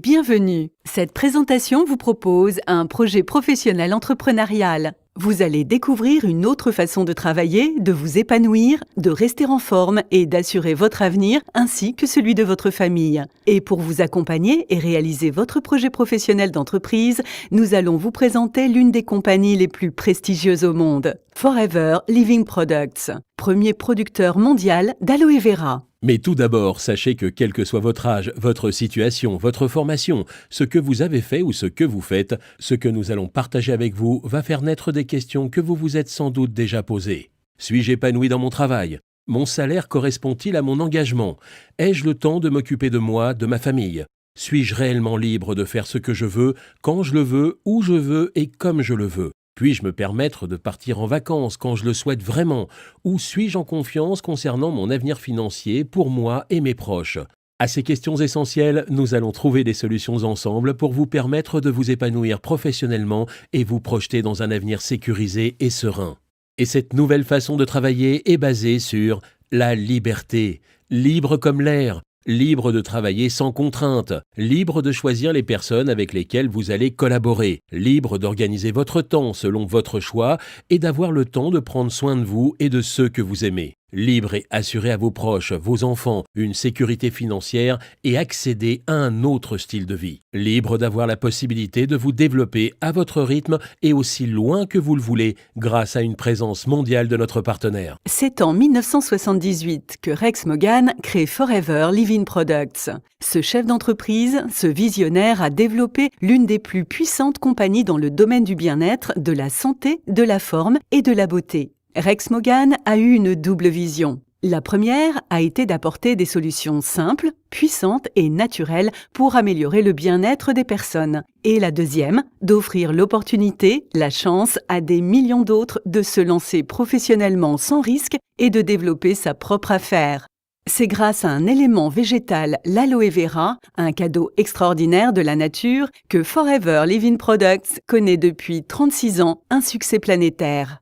bienvenue. Cette présentation vous propose un projet professionnel entrepreneurial. Vous allez découvrir une autre façon de travailler, de vous épanouir, de rester en forme et d'assurer votre avenir ainsi que celui de votre famille. Et pour vous accompagner et réaliser votre projet professionnel d'entreprise, nous allons vous présenter l'une des compagnies les plus prestigieuses au monde, Forever Living Products, premier producteur mondial d'aloe vera. Mais tout d'abord, sachez que quel que soit votre âge, votre situation, votre formation, ce que vous avez fait ou ce que vous faites, ce que nous allons partager avec vous va faire naître des questions que vous vous êtes sans doute déjà posées. Suis-je épanoui dans mon travail ? Mon salaire correspond-il à mon engagement ? Ai-je le temps de m'occuper de moi, de ma famille ? Suis-je réellement libre de faire ce que je veux, quand je le veux, où je veux et comme je le veux ? Puis-je me permettre de partir en vacances quand je le souhaite vraiment ? Ou suis-je en confiance concernant mon avenir financier pour moi et mes proches ? À ces questions essentielles, nous allons trouver des solutions ensemble pour vous permettre de vous épanouir professionnellement et vous projeter dans un avenir sécurisé et serein. Et cette nouvelle façon de travailler est basée sur la liberté, libre comme l'air. Libre de travailler sans contrainte, libre de choisir les personnes avec lesquelles vous allez collaborer, libre d'organiser votre temps selon votre choix et d'avoir le temps de prendre soin de vous et de ceux que vous aimez. Libre et assurer à vos proches, vos enfants, une sécurité financière et accéder à un autre style de vie. Libre d'avoir la possibilité de vous développer à votre rythme et aussi loin que vous le voulez grâce à une présence mondiale de notre partenaire. C'est en 1978 que Rex Morgan crée Forever Living Products. Ce chef d'entreprise, ce visionnaire a développé l'une des plus puissantes compagnies dans le domaine du bien-être, de la santé, de la forme et de la beauté. Rex Morgan a eu une double vision. La première a été d'apporter des solutions simples, puissantes et naturelles pour améliorer le bien-être des personnes. Et la deuxième, d'offrir l'opportunité, la chance à des millions d'autres de se lancer professionnellement sans risque et de développer sa propre affaire. C'est grâce à un élément végétal, l'aloe vera, un cadeau extraordinaire de la nature, que Forever Living Products connaît depuis 36 ans un succès planétaire.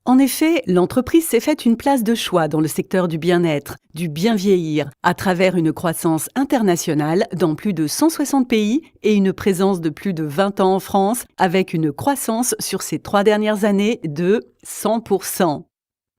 En effet, l'entreprise s'est faite une place de choix dans le secteur du bien-être, du bien vieillir, à travers une croissance internationale dans plus de 160 pays et une présence de plus de 20 ans en France, avec une croissance sur ces 3 dernières années de 100%.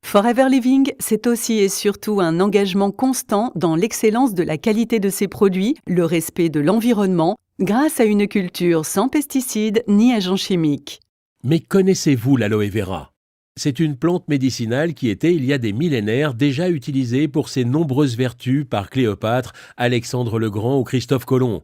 Forever Living, c'est aussi et surtout un engagement constant dans l'excellence de la qualité de ses produits, le respect de l'environnement, grâce à une culture sans pesticides ni agents chimiques. Mais connaissez-vous l'aloe vera ? C'est une plante médicinale qui était, il y a des millénaires, déjà utilisée pour ses nombreuses vertus par Cléopâtre, Alexandre le Grand ou Christophe Colomb.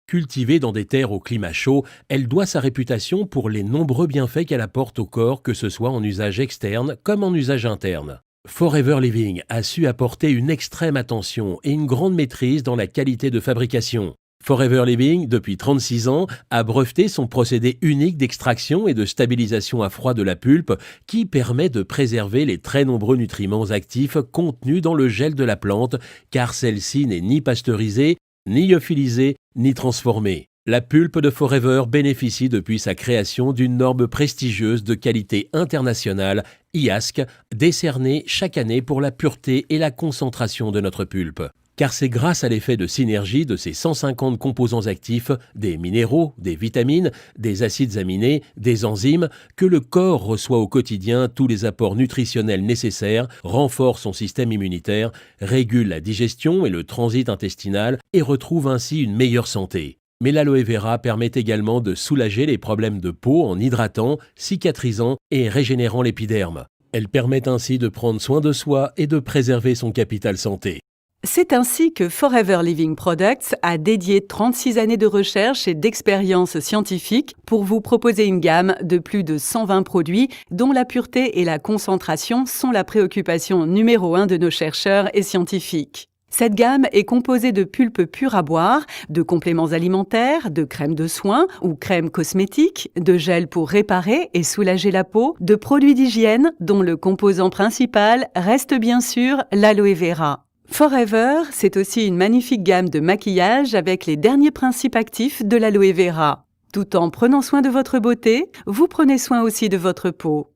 Cultivée dans des terres au climat chaud, elle doit sa réputation pour les nombreux bienfaits qu'elle apporte au corps, que ce soit en usage externe comme en usage interne. Forever Living a su apporter une extrême attention et une grande maîtrise dans la qualité de fabrication. Forever Living, depuis 36 ans, a breveté son procédé unique d'extraction et de stabilisation à froid de la pulpe qui permet de préserver les très nombreux nutriments actifs contenus dans le gel de la plante car celle-ci n'est ni pasteurisée, ni lyophilisée, ni transformée. La pulpe de Forever bénéficie depuis sa création d'une norme prestigieuse de qualité internationale, IASC, décernée chaque année pour la pureté et la concentration de notre pulpe. Car c'est grâce à l'effet de synergie de ces 150 composants actifs, des minéraux, des vitamines, des acides aminés, des enzymes, que le corps reçoit au quotidien tous les apports nutritionnels nécessaires, renforce son système immunitaire, régule la digestion et le transit intestinal et retrouve ainsi une meilleure santé. Mais l'aloe vera permet également de soulager les problèmes de peau en hydratant, cicatrisant et régénérant l'épiderme. Elle permet ainsi de prendre soin de soi et de préserver son capital santé. C'est ainsi que Forever Living Products a dédié 36 années de recherche et d'expérience scientifique pour vous proposer une gamme de plus de 120 produits dont la pureté et la concentration sont la préoccupation numéro 1 de nos chercheurs et scientifiques. Cette gamme est composée de pulpes pures à boire, de compléments alimentaires, de crèmes de soins ou crèmes cosmétiques, de gels pour réparer et soulager la peau, de produits d'hygiène dont le composant principal reste bien sûr l'aloe vera. Forever, c'est aussi une magnifique gamme de maquillage avec les derniers principes actifs de l'aloe vera. Tout en prenant soin de votre beauté, vous prenez soin aussi de votre peau.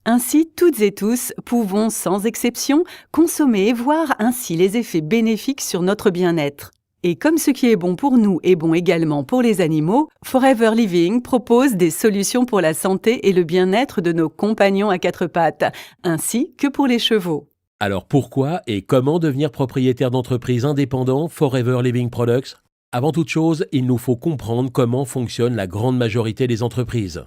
Ainsi, toutes et tous pouvons, sans exception, consommer et voir ainsi les effets bénéfiques sur notre bien-être. Et comme ce qui est bon pour nous est bon également pour les animaux, Forever Living propose des solutions pour la santé et le bien-être de nos compagnons à quatre pattes, ainsi que pour les chevaux. Alors pourquoi et comment devenir propriétaire d'entreprise indépendant Forever Living Products? Avant toute chose, il nous faut comprendre comment fonctionne la grande majorité des entreprises.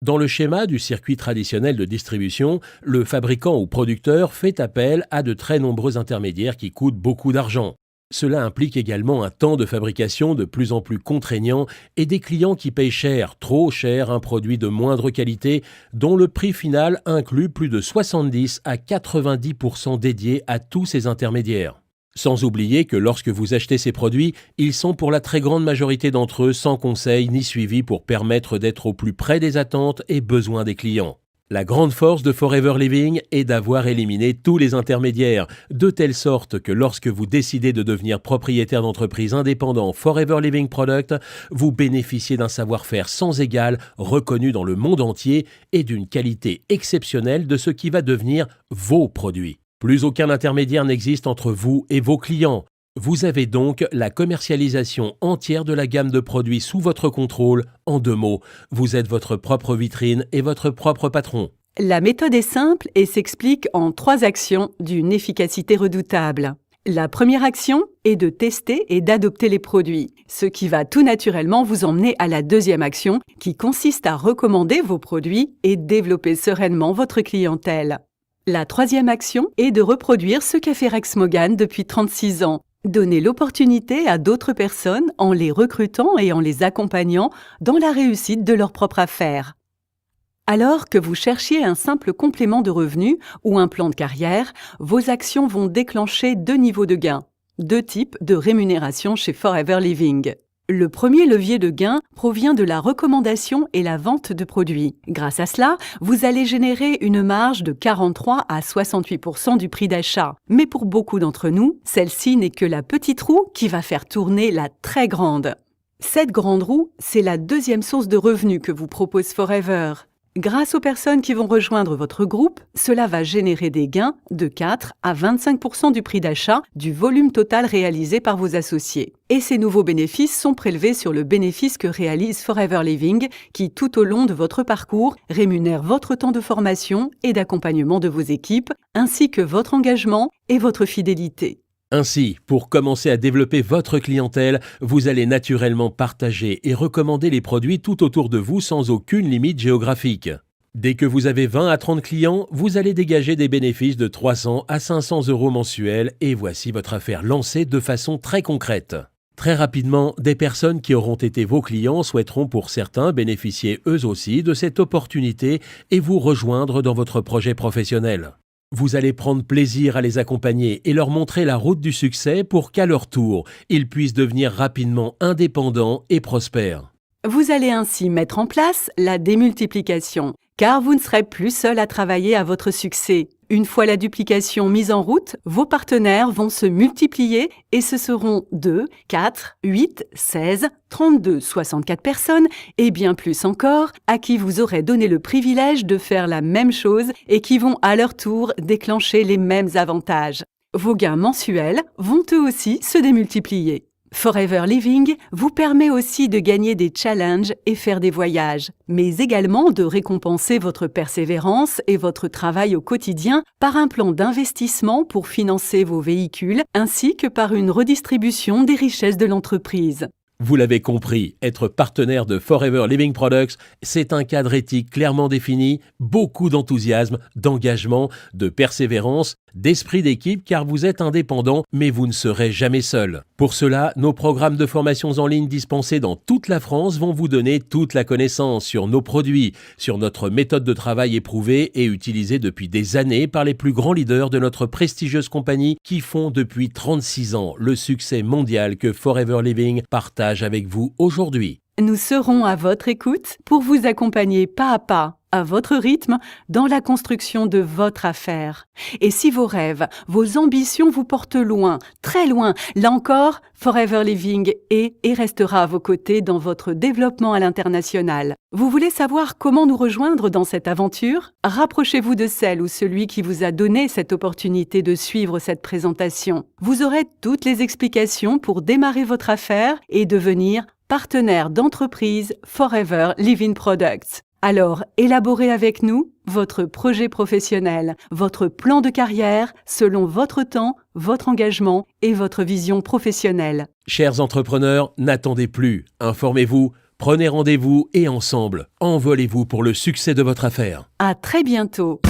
Dans le schéma du circuit traditionnel de distribution, le fabricant ou producteur fait appel à de très nombreux intermédiaires qui coûtent beaucoup d'argent. Cela implique également un temps de fabrication de plus en plus contraignant et des clients qui payent cher, trop cher, un produit de moindre qualité dont le prix final inclut plus de 70 à 90% dédiés à tous ces intermédiaires. Sans oublier que lorsque vous achetez ces produits, ils sont pour la très grande majorité d'entre eux sans conseil ni suivi pour permettre d'être au plus près des attentes et besoins des clients. La grande force de Forever Living est d'avoir éliminé tous les intermédiaires, de telle sorte que lorsque vous décidez de devenir propriétaire d'entreprise indépendant Forever Living Product, vous bénéficiez d'un savoir-faire sans égal, reconnu dans le monde entier et d'une qualité exceptionnelle de ce qui va devenir vos produits. Plus aucun intermédiaire n'existe entre vous et vos clients. Vous avez donc la commercialisation entière de la gamme de produits sous votre contrôle. En 2 mots, vous êtes votre propre vitrine et votre propre patron. La méthode est simple et s'explique en 3 actions d'une efficacité redoutable. La première action est de tester et d'adopter les produits, ce qui va tout naturellement vous emmener à la deuxième action qui consiste à recommander vos produits et développer sereinement votre clientèle. La troisième action est de reproduire ce qu'a fait Rex Mogán depuis 36 ans. Donner l'opportunité à d'autres personnes en les recrutant et en les accompagnant dans la réussite de leur propre affaire. Alors que vous cherchiez un simple complément de revenus ou un plan de carrière, vos actions vont déclencher 2 niveaux de gains, 2 types de rémunération chez Forever Living. Le premier levier de gain provient de la recommandation et la vente de produits. Grâce à cela, vous allez générer une marge de 43 à 68% du prix d'achat. Mais pour beaucoup d'entre nous, celle-ci n'est que la petite roue qui va faire tourner la très grande. Cette grande roue, c'est la deuxième source de revenus que vous propose Forever. Grâce aux personnes qui vont rejoindre votre groupe, cela va générer des gains de 4 à 25% du prix d'achat du volume total réalisé par vos associés. Et ces nouveaux bénéfices sont prélevés sur le bénéfice que réalise Forever Living, qui tout au long de votre parcours rémunère votre temps de formation et d'accompagnement de vos équipes, ainsi que votre engagement et votre fidélité. Ainsi, pour commencer à développer votre clientèle, vous allez naturellement partager et recommander les produits tout autour de vous sans aucune limite géographique. Dès que vous avez 20 à 30 clients, vous allez dégager des bénéfices de 300 à 500 euros mensuels et voici votre affaire lancée de façon très concrète. Très rapidement, des personnes qui auront été vos clients souhaiteront pour certains bénéficier eux aussi de cette opportunité et vous rejoindre dans votre projet professionnel. Vous allez prendre plaisir à les accompagner et leur montrer la route du succès pour qu'à leur tour, ils puissent devenir rapidement indépendants et prospères. Vous allez ainsi mettre en place la démultiplication, car vous ne serez plus seul à travailler à votre succès. Une fois la duplication mise en route, vos partenaires vont se multiplier et ce seront 2, 4, 8, 16, 32, 64 personnes et bien plus encore à qui vous aurez donné le privilège de faire la même chose et qui vont à leur tour déclencher les mêmes avantages. Vos gains mensuels vont eux aussi se démultiplier. Forever Living vous permet aussi de gagner des challenges et faire des voyages, mais également de récompenser votre persévérance et votre travail au quotidien par un plan d'investissement pour financer vos véhicules ainsi que par une redistribution des richesses de l'entreprise. Vous l'avez compris, être partenaire de Forever Living Products, c'est un cadre éthique clairement défini, beaucoup d'enthousiasme, d'engagement, de persévérance, d'esprit d'équipe car vous êtes indépendant, mais vous ne serez jamais seul. Pour cela, nos programmes de formations en ligne dispensés dans toute la France vont vous donner toute la connaissance sur nos produits, sur notre méthode de travail éprouvée et utilisée depuis des années par les plus grands leaders de notre prestigieuse compagnie qui font depuis 36 ans le succès mondial que Forever Living partage avec vous aujourd'hui. Nous serons à votre écoute pour vous accompagner pas à pas à votre rythme, dans la construction de votre affaire. Et si vos rêves, vos ambitions vous portent loin, très loin, là encore, Forever Living est et restera à vos côtés dans votre développement à l'international. Vous voulez savoir comment nous rejoindre dans cette aventure? Rapprochez-vous de celle ou celui qui vous a donné cette opportunité de suivre cette présentation. Vous aurez toutes les explications pour démarrer votre affaire et devenir partenaire d'entreprise Forever Living Products. Alors, élaborez avec nous votre projet professionnel, votre plan de carrière selon votre temps, votre engagement et votre vision professionnelle. Chers entrepreneurs, n'attendez plus. Informez-vous, prenez rendez-vous et ensemble, envolez-vous pour le succès de votre affaire. À très bientôt.